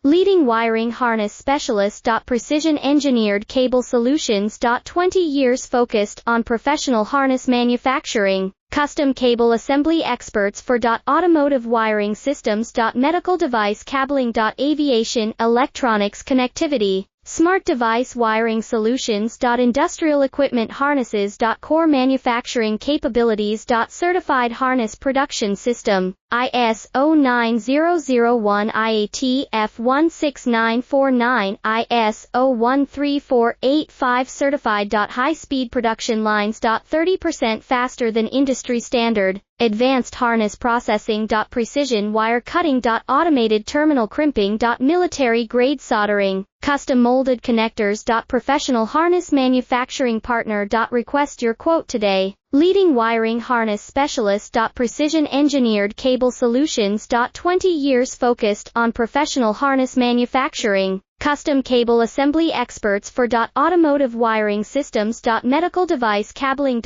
Leading wiring harness specialist. Precision engineered cable solutions. 20 years focused on professional harness manufacturing, custom cable assembly experts for automotive wiring systems. Medical device cabling. Aviation, electronics connectivity, smart device wiring solutions. Industrial equipment harnesses. Core manufacturing capabilities. Certified harness production system, ISO 9001 IAT F16949, ISO 13485 certified. High-speed production lines. 30% faster than industry standard, advanced harness processing. Precision wire cutting. Automated terminal crimping. Military-grade soldering, custom molded connectors. Professional harness manufacturing partner. Request your quote today. Leading wiring harness specialist. Precision engineered cable solutions. 20 years focused on professional harness manufacturing, custom cable assembly experts for automotive wiring systems. Medical device cabling.